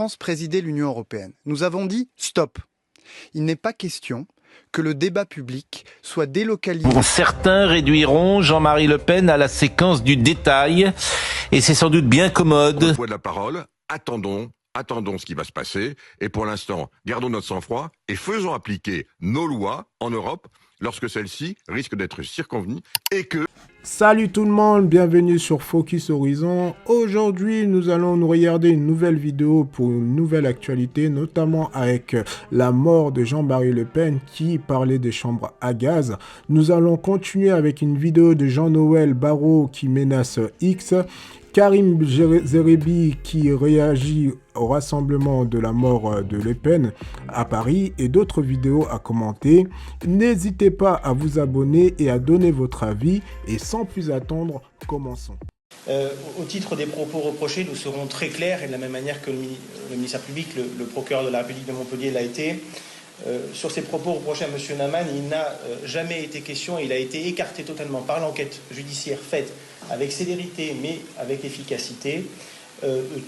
France présidait l'Union européenne, nous avons dit stop. Il n'est pas question que le débat public soit délocalisé. Certains réduiront Jean-Marie Le Pen à la séquence du détail, et c'est sans doute bien commode. Le poids de la parole, attendons ce qui va se passer, et pour l'instant, gardons notre sang-froid et faisons appliquer nos lois en Europe lorsque celles-ci risquent d'être circonvenues et que... Salut tout le monde, bienvenue sur Focus Horizon. Aujourd'hui, nous allons nous regarder une nouvelle vidéo pour une nouvelle actualité, notamment avec la mort de Jean-Marie Le Pen qui parlait des chambres à gaz. Nous allons continuer avec une vidéo de Jean-Noël Barrot qui menace X. Karim Zerebi qui réagit au rassemblement de la mort de Le Pen à Paris et d'autres vidéos à commenter. N'hésitez pas à vous abonner et à donner votre avis et sans plus attendre, commençons. Au titre des propos reprochés, nous serons très clairs et de la même manière que le ministère public, le procureur de la République de Montpellier l'a été. Sur ces propos reprochés à M. Naman, il n'a jamais été question, il a été écarté totalement par l'enquête judiciaire faite avec célérité mais avec efficacité,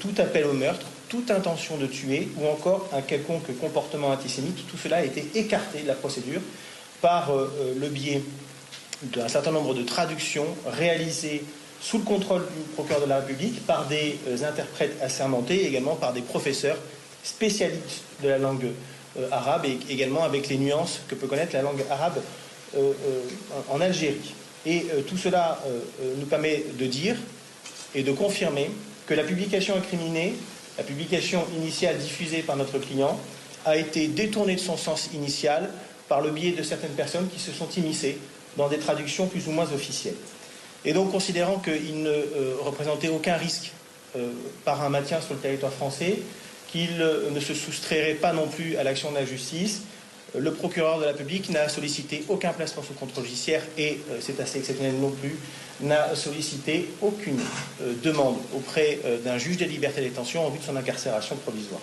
tout appel au meurtre, toute intention de tuer ou encore un quelconque comportement antisémite. Tout cela a été écarté de la procédure par le biais d'un certain nombre de traductions réalisées sous le contrôle du procureur de la République par des interprètes assermentés et également par des professeurs spécialistes de la langue arabe et également avec les nuances que peut connaître la langue arabe en Algérie. Et tout cela nous permet de dire et de confirmer que la publication incriminée, la publication initiale diffusée par notre client, a été détournée de son sens initial par le biais de certaines personnes qui se sont immiscées dans des traductions plus ou moins officielles. Et donc, considérant qu'il ne représentait aucun risque par un maintien sur le territoire français, qu'il ne se soustrairait pas non plus à l'action de la justice, le procureur de la République n'a sollicité aucun placement sous contrôle judiciaire et, c'est assez exceptionnel non plus, n'a sollicité aucune demande auprès d'un juge des libertés et détention en vue de son incarcération provisoire.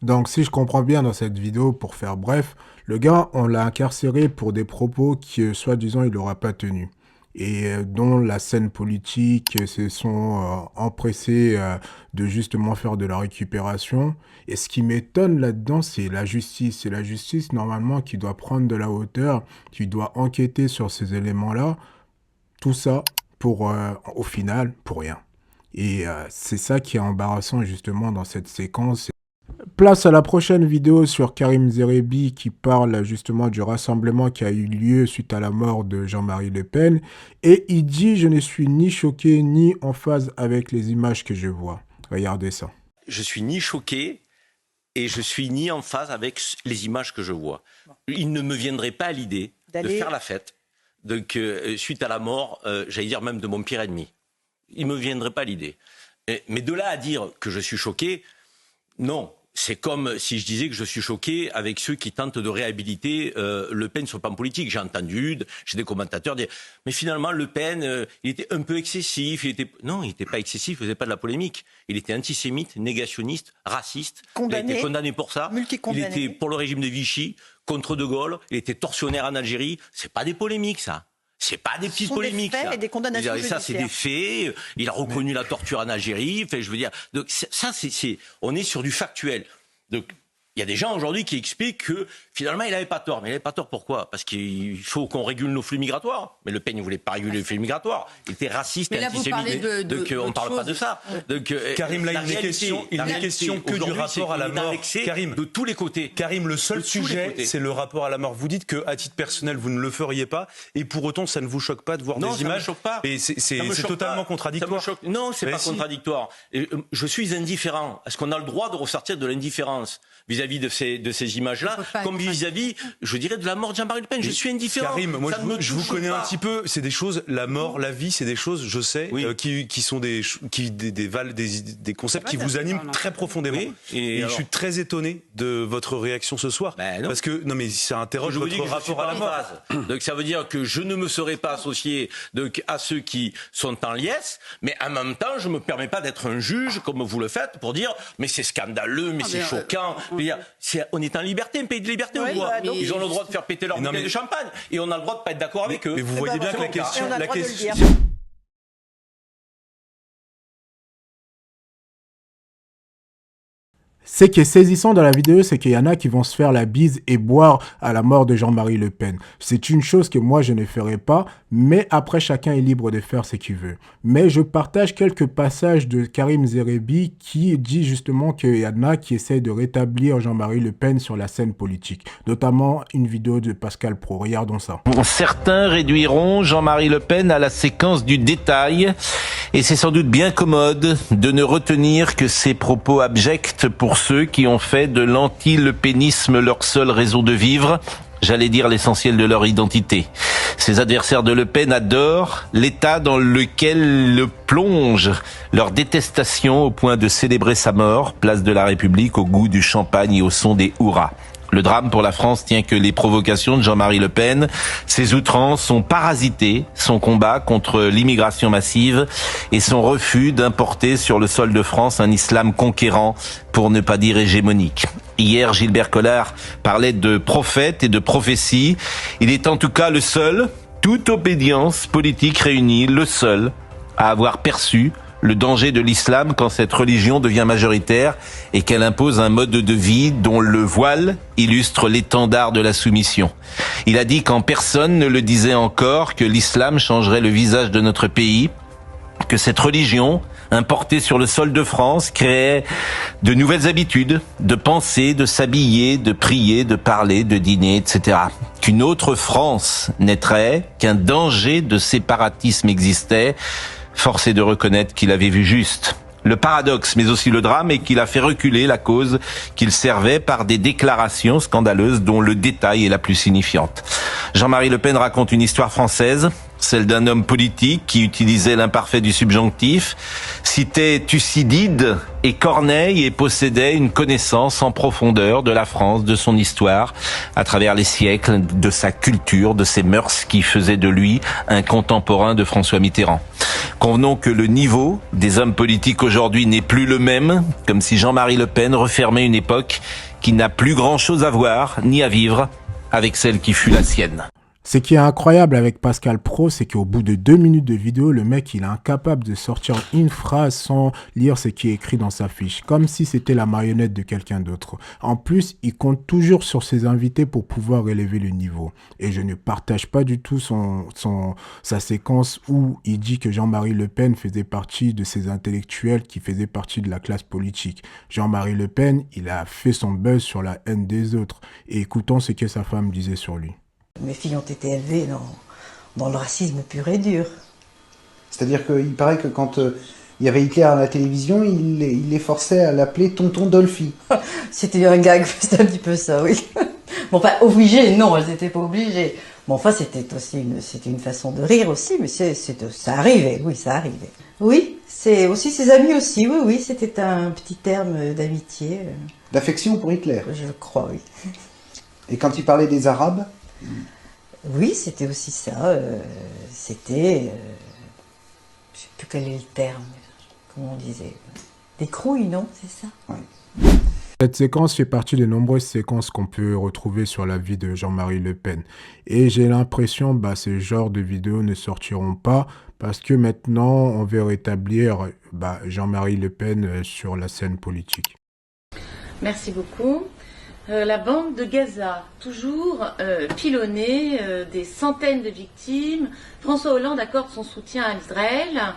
Donc si je comprends bien dans cette vidéo, pour faire bref, le gars, on l'a incarcéré pour des propos que, soi-disant, il n'aura pas tenus. Et dont la scène politique se sont empressés de justement faire de la récupération. Et ce qui m'étonne là-dedans, c'est la justice. C'est la justice, normalement, qui doit prendre de la hauteur, qui doit enquêter sur ces éléments-là. Tout ça, pour, au final, pour rien. Et c'est ça qui est embarrassant, justement, dans cette séquence. Place à la prochaine vidéo sur Karim Zerebi qui parle justement du rassemblement qui a eu lieu suite à la mort de Jean-Marie Le Pen. Et il dit « Je ne suis ni choqué ni en phase avec les images que je vois ». Regardez ça. Je suis ni choqué et je suis ni en phase avec les images que je vois. Il ne me viendrait pas à l'idée de faire la fête donc, suite à la mort, j'allais dire même de mon pire ennemi. Il ne me viendrait pas à l'idée. Mais de là à dire que je suis choqué, non. C'est comme si je disais que je suis choqué avec ceux qui tentent de réhabiliter Le Pen sur le plan politique. J'ai entendu chez des commentateurs dire « Mais finalement, Le Pen, il était un peu excessif. » Non, il n'était pas excessif, il ne faisait pas de la polémique. Il était antisémite, négationniste, raciste. Condamné, il a été condamné pour ça. Il était pour le régime de Vichy, contre De Gaulle. Il était tortionnaire en Algérie. C'est pas des polémiques, ça. C'est pas des petites polémiques, des faits ça. Et des condamnations ça, c'est des faits. Il a reconnu la torture en Algérie. Enfin, je veux dire, donc ça, on est sur du factuel. Donc, il y a des gens aujourd'hui qui expliquent que finalement il n'avait pas tort. Mais il n'avait pas tort pourquoi? Parce qu'il faut qu'on régule nos flux migratoires. Mais Le Pen ne voulait pas réguler les flux migratoires. Il était raciste et antisémite. Donc on ne parle pas de ça. Donc, Karim, là il n'est question que du rapport à la mort. Karim, de tous les côtés. Karim, le seul sujet, c'est le rapport à la mort. Vous dites qu'à titre personnel, vous ne le feriez pas. Et pour autant, ça ne vous choque pas de voir des images? Non, ça ne me choque pas. Et c'est totalement contradictoire. Non, c'est pas contradictoire. Je suis indifférent. Est-ce qu'on a le droit de ressortir de l'indifférence vis-à-vis de ces images-là, comme vis-à-vis, je dirais, de la mort de Jean-Marie Le Pen. Je suis indifférent. Karim, moi je vous connais un petit peu, c'est des choses, la mort, la vie, c'est des choses, je sais, qui sont des concepts qui vous animent très profondément. Oui. Et je suis très étonné de votre réaction ce soir. Parce que, non mais ça interroge votre rapport à la mort. Donc ça veut dire que je ne me serais pas associé à ceux qui sont en liesse, mais en même temps, je ne me permets pas d'être un juge, comme vous le faites, pour dire, mais c'est scandaleux, mais c'est choquant. On est en liberté, un pays de liberté, on voit. Ils ont le droit de faire péter leur bouteille de champagne et on a le droit de pas être d'accord avec eux. Mais vous voyez bien que la question... Ce qui est saisissant dans la vidéo, c'est qu'il y en a qui vont se faire la bise et boire à la mort de Jean-Marie Le Pen. C'est une chose que moi je ne ferai pas, mais après chacun est libre de faire ce qu'il veut. Mais je partage quelques passages de Karim Zerebi qui dit justement qu'il y en a qui essayent de rétablir Jean-Marie Le Pen sur la scène politique. Notamment une vidéo de Pascal Praud. Regardons ça. Certains réduiront Jean-Marie Le Pen à la séquence du détail, et c'est sans doute bien commode de ne retenir que ses propos abjects pour ceux qui ont fait de l'anti-lepénisme leur seule raison de vivre, j'allais dire l'essentiel de leur identité. Ces adversaires de Le Pen adorent l'état dans lequel le plonge leur détestation au point de célébrer sa mort, place de la République, au goût du champagne et au son des hurrahs. Le drame pour la France tient que les provocations de Jean-Marie Le Pen, ses outrances ont parasité son combat contre l'immigration massive et son refus d'importer sur le sol de France un islam conquérant, pour ne pas dire hégémonique. Hier, Gilbert Collard parlait de prophète et de prophétie. Il est en tout cas le seul, toute obédience politique réunie, le seul à avoir perçu le danger de l'islam quand cette religion devient majoritaire et qu'elle impose un mode de vie dont le voile illustre l'étendard de la soumission. Il a dit quand personne ne le disait encore que l'islam changerait le visage de notre pays, que cette religion, importée sur le sol de France, créait de nouvelles habitudes, de penser, de s'habiller, de prier, de parler, de dîner, etc. Qu'une autre France naîtrait, qu'un danger de séparatisme existait. Force est de reconnaître qu'il avait vu juste. Le paradoxe, mais aussi le drame, est qu'il a fait reculer la cause qu'il servait par des déclarations scandaleuses dont le détail est la plus signifiante. Jean-Marie Le Pen raconte une histoire française, celle d'un homme politique qui utilisait l'imparfait du subjonctif, citait Thucydide et Corneille et possédait une connaissance en profondeur de la France, de son histoire, à travers les siècles, de sa culture, de ses mœurs qui faisaient de lui un contemporain de François Mitterrand. Convenons que le niveau des hommes politiques aujourd'hui n'est plus le même, comme si Jean-Marie Le Pen refermait une époque qui n'a plus grand-chose à voir ni à vivre avec celle qui fut la sienne. Ce qui est incroyable avec Pascal Praud, c'est qu'au bout de 2 minutes de vidéo, le mec, il est incapable de sortir une phrase sans lire ce qui est écrit dans sa fiche, comme si c'était la marionnette de quelqu'un d'autre. En plus, il compte toujours sur ses invités pour pouvoir élever le niveau. Et je ne partage pas du tout sa séquence où il dit que Jean-Marie Le Pen faisait partie de ces intellectuels qui faisaient partie de la classe politique. Jean-Marie Le Pen, il a fait son buzz sur la haine des autres. Et écoutons ce que sa femme disait sur lui. Mes filles ont été élevées dans le racisme pur et dur. C'est-à-dire qu'il paraît que quand il y avait Hitler à la télévision, il les forçait à l'appeler Tonton Dolphy. C'était un gag, c'était un petit peu ça, oui. Bon, enfin, obligées, non, elles n'étaient pas obligées. Bon, enfin, c'était une façon de rire aussi, mais ça arrivait, oui, ça arrivait. Oui, c'est aussi ses amis aussi, oui, c'était un petit terme d'amitié. D'affection pour Hitler. Je crois, oui. Et quand il parlait des Arabes? Oui, c'était aussi ça. C'était, je sais plus quel est le terme, comment on disait, des crouilles, non, c'est ça? Oui. Cette séquence fait partie de nombreuses séquences qu'on peut retrouver sur la vie de Jean-Marie Le Pen. Et j'ai l'impression que ce genre de vidéos ne sortiront pas parce que maintenant on veut rétablir Jean-Marie Le Pen sur la scène politique. Merci beaucoup. La bande de Gaza, toujours pilonnée, des centaines de victimes. François Hollande accorde son soutien à Israël.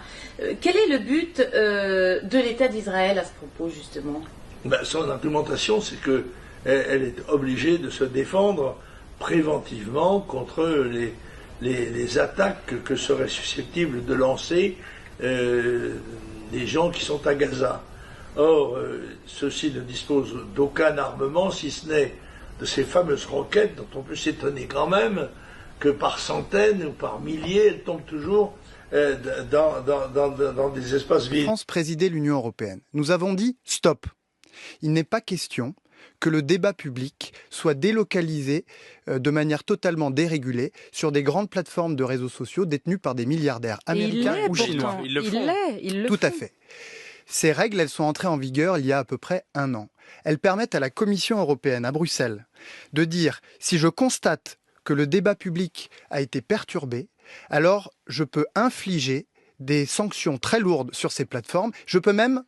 Quel est le but de l'État d'Israël à ce propos, justement? Son argumentation, c'est qu'elle est obligée de se défendre préventivement contre les attaques que seraient susceptibles de lancer les gens qui sont à Gaza. Or, ceux-ci ne disposent d'aucun armement, si ce n'est de ces fameuses roquettes dont on peut s'étonner quand même que par centaines ou par milliers, elles tombent toujours dans des espaces vides. France présidait l'Union européenne. Nous avons dit stop. Il n'est pas question que le débat public soit délocalisé de manière totalement dérégulée sur des grandes plateformes de réseaux sociaux détenues par des milliardaires américains ou chinois. Ils le Tout à font. fait. Ces règles, elles sont entrées en vigueur il y a à peu près 1 an. Elles permettent à la Commission européenne, à Bruxelles, de dire si je constate que le débat public a été perturbé, alors je peux infliger des sanctions très lourdes sur ces plateformes. Je peux même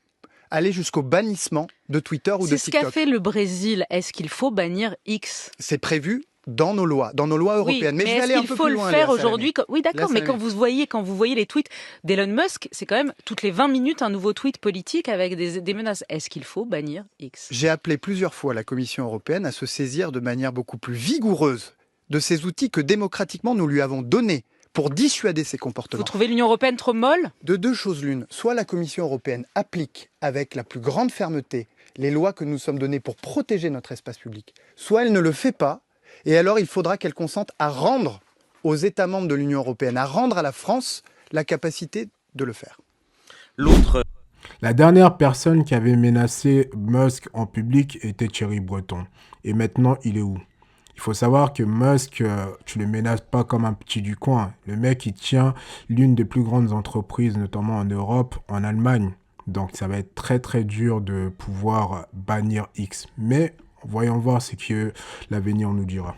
aller jusqu'au bannissement de Twitter ou de C'est ce TikTok. qu'a fait le Brésil. Est-ce qu'il faut bannir X? C'est prévu dans nos lois européennes. Oui, mais je vais aller un peu plus loin. Est-ce qu'il faut le faire aujourd'hui? Oui, d'accord, mais quand vous voyez les tweets d'Elon Musk, c'est quand même toutes les 20 minutes un nouveau tweet politique avec des menaces. Est-ce qu'il faut bannir X? J'ai appelé plusieurs fois la Commission européenne à se saisir de manière beaucoup plus vigoureuse de ces outils que démocratiquement nous lui avons donnés pour dissuader ces comportements. Vous trouvez l'Union européenne trop molle? De deux choses l'une. Soit la Commission européenne applique avec la plus grande fermeté les lois que nous sommes données pour protéger notre espace public, soit elle ne le fait pas. Et alors, il faudra qu'elle consente à rendre aux États membres de l'Union européenne, à rendre à la France la capacité de le faire. La dernière personne qui avait menacé Musk en public était Thierry Breton. Et maintenant, il est où? Il faut savoir que Musk, tu le menaces pas comme un petit du coin. Le mec, il tient l'une des plus grandes entreprises, notamment en Europe, en Allemagne. Donc, ça va être très, très dur de pouvoir bannir X. Mais voyons voir ce que l'avenir nous dira.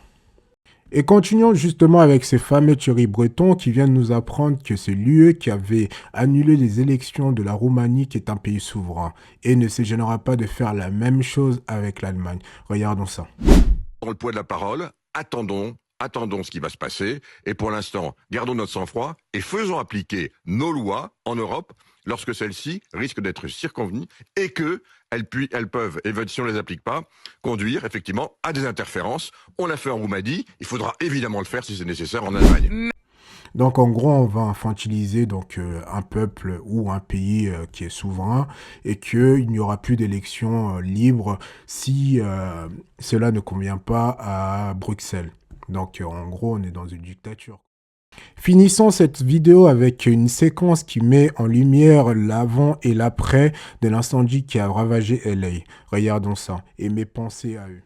Et continuons justement avec ces fameux Thierry Breton qui viennent nous apprendre que c'est l'UE qui avait annulé les élections de la Roumanie qui est un pays souverain et ne se gênera pas de faire la même chose avec l'Allemagne. Regardons ça. Dans le poids de la parole, attendons ce qui va se passer et pour l'instant, gardons notre sang-froid et faisons appliquer nos lois en Europe lorsque celles-ci risquent d'être circonvenues et que elles peuvent, et si on ne les applique pas, conduire effectivement à des interférences. On l'a fait en Roumanie, il faudra évidemment le faire si c'est nécessaire en Allemagne. Donc en gros, on va infantiliser un peuple ou un pays qui est souverain et qu'il n'y aura plus d'élections libres si cela ne convient pas à Bruxelles. Donc en gros, on est dans une dictature. Finissons cette vidéo avec une séquence qui met en lumière l'avant et l'après de l'incendie qui a ravagé LA. Regardons ça et mes pensées à eux.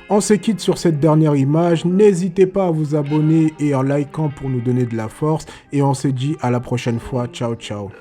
On se quitte sur cette dernière image, n'hésitez pas à vous abonner et en likant pour nous donner de la force et on se dit à la prochaine fois, ciao ciao.